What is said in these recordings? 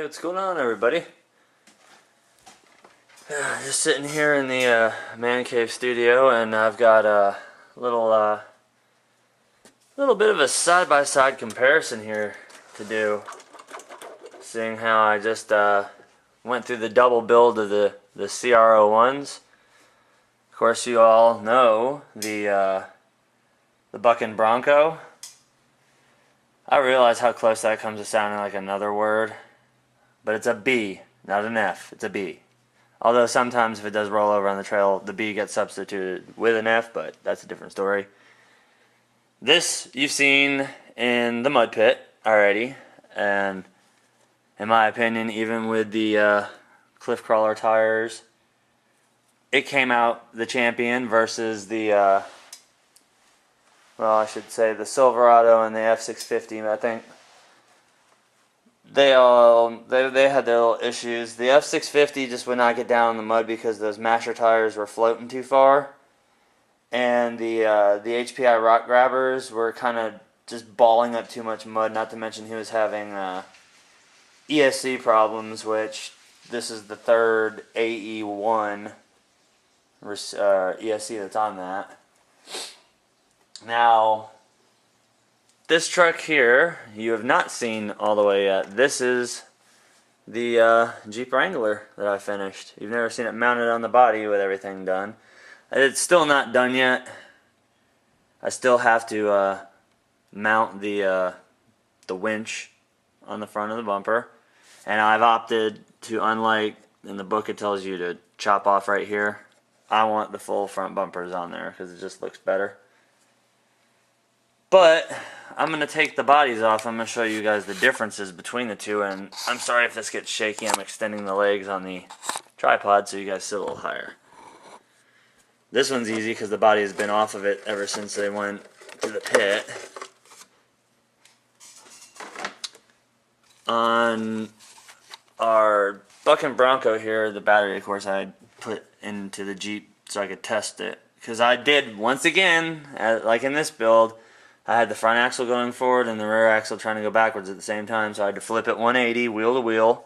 What's going on, everybody? Just sitting here in the man cave studio, and I've got a little bit of a side-by-side comparison here to do, seeing how I just went through the double build of the CR01s. Of course, you all know the bucking Bronco. I realize how close that comes to sounding like another word, but it's a B, not an F. It's a B. Although sometimes if it does roll over on the trail, the B gets substituted with an F, but that's a different story. This you've seen in the mud pit already, and in my opinion, even with the cliff crawler tires, it came out the champion versus the well, I should say the Silverado and the F650. I think they had their little issues. The F650 just would not get down in the mud because those masher tires were floating too far, and the HPI rock grabbers were kind of just balling up too much mud. Not to mention he was having ESC problems, which this is the third AE1 ESC that's on that. Now, this truck here, you have not seen all the way yet. This is the Jeep Wrangler that I finished. You've never seen it mounted on the body with everything done. It's still not done yet. I still have to mount the winch on the front of the bumper. And I've opted to, unlike in the book it tells you to chop off right here, I want the full front bumpers on there because it just looks better. But I'm going to take the bodies off. I'm going to show you guys the differences between the two. And I'm sorry if this gets shaky. I'm extending the legs on the tripod so you guys sit a little higher. This one's easy because the body has been off of it ever since they went to the pit. On our bucking Bronco here, the battery, of course, I put into the Jeep so I could test it. Because I did, once again, like in this build, I had the front axle going forward and the rear axle trying to go backwards at the same time, so I had to flip it 180, wheel to wheel.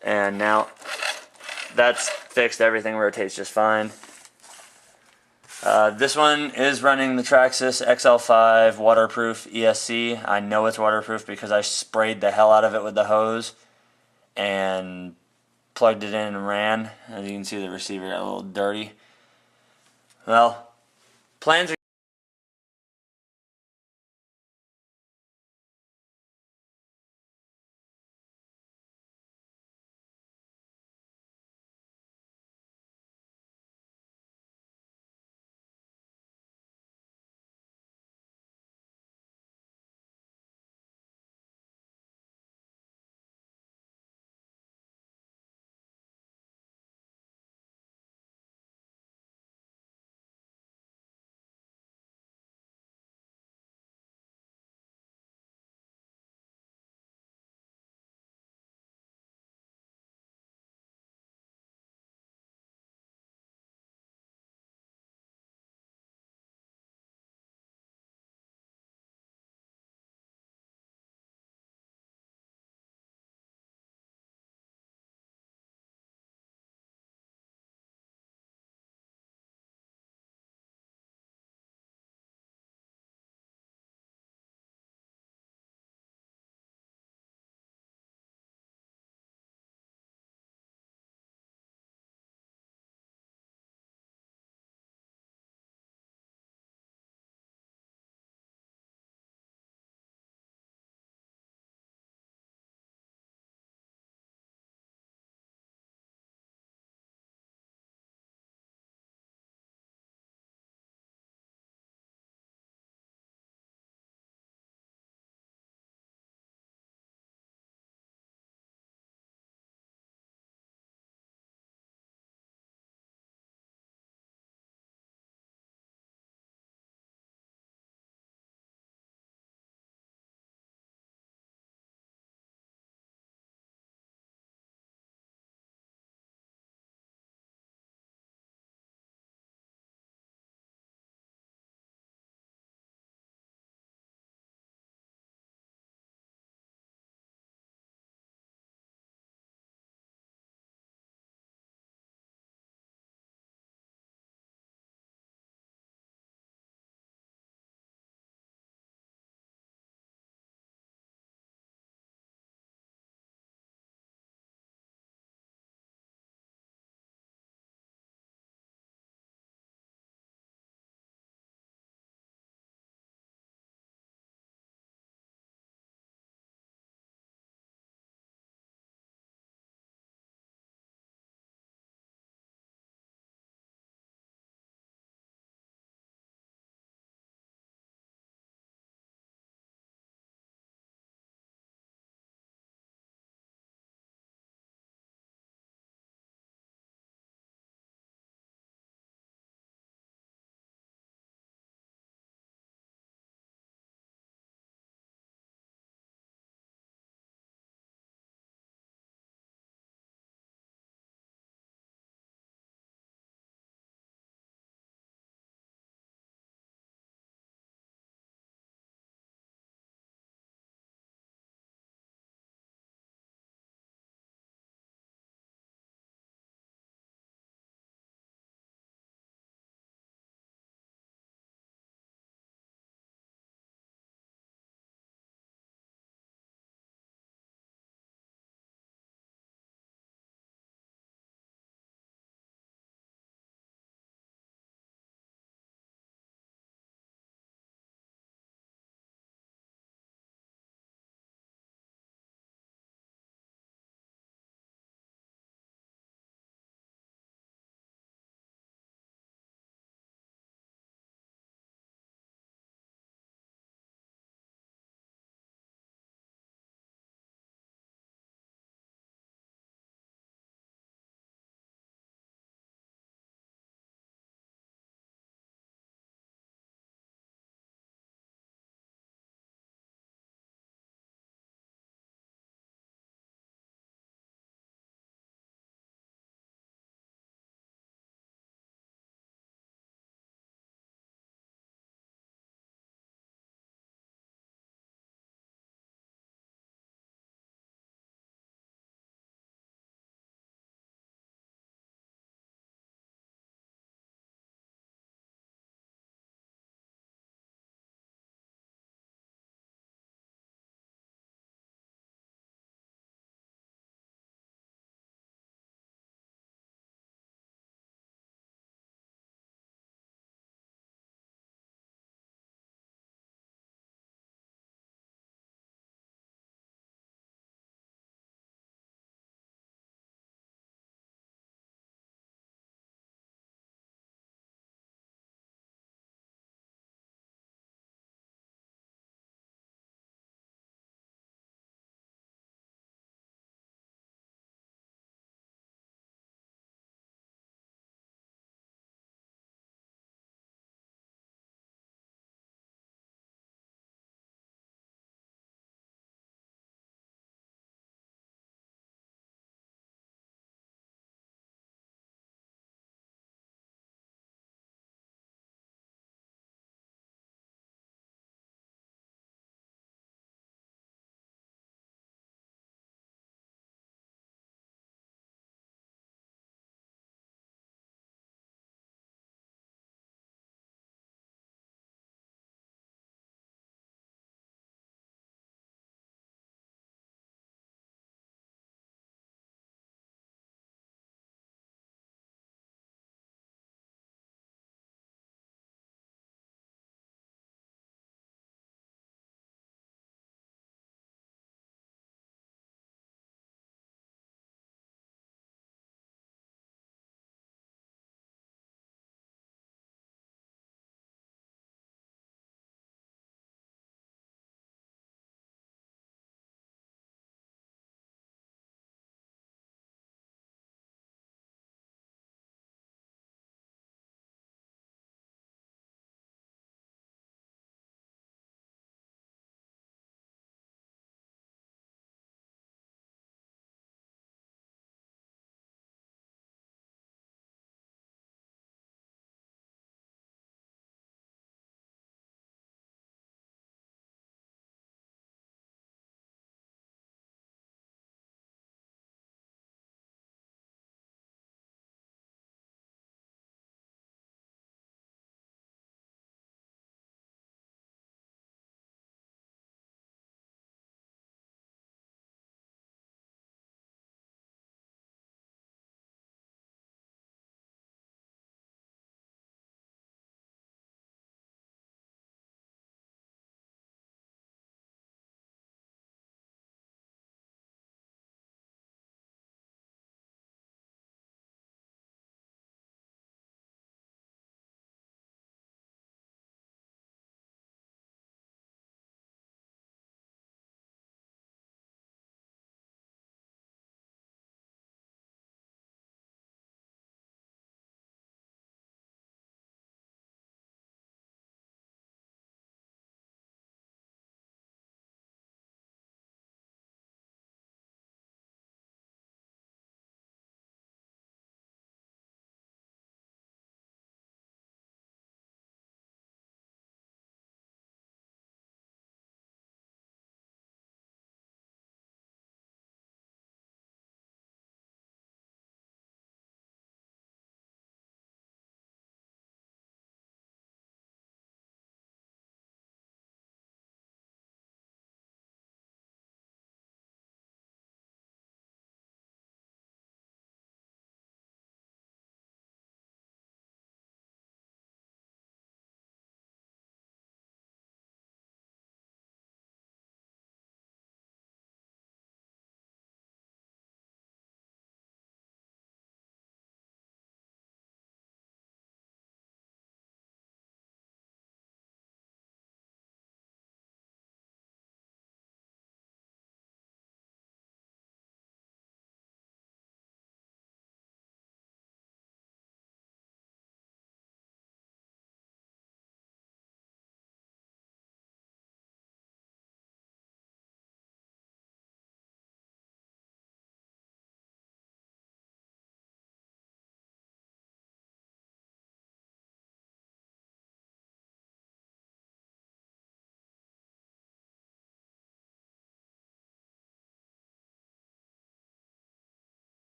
And now that's fixed. Everything rotates just fine. This one is running the Traxxas XL5 waterproof ESC. I know it's waterproof because I sprayed the hell out of it with the hose and plugged it in and ran. As you can see, the receiver got a little dirty. Well, plans are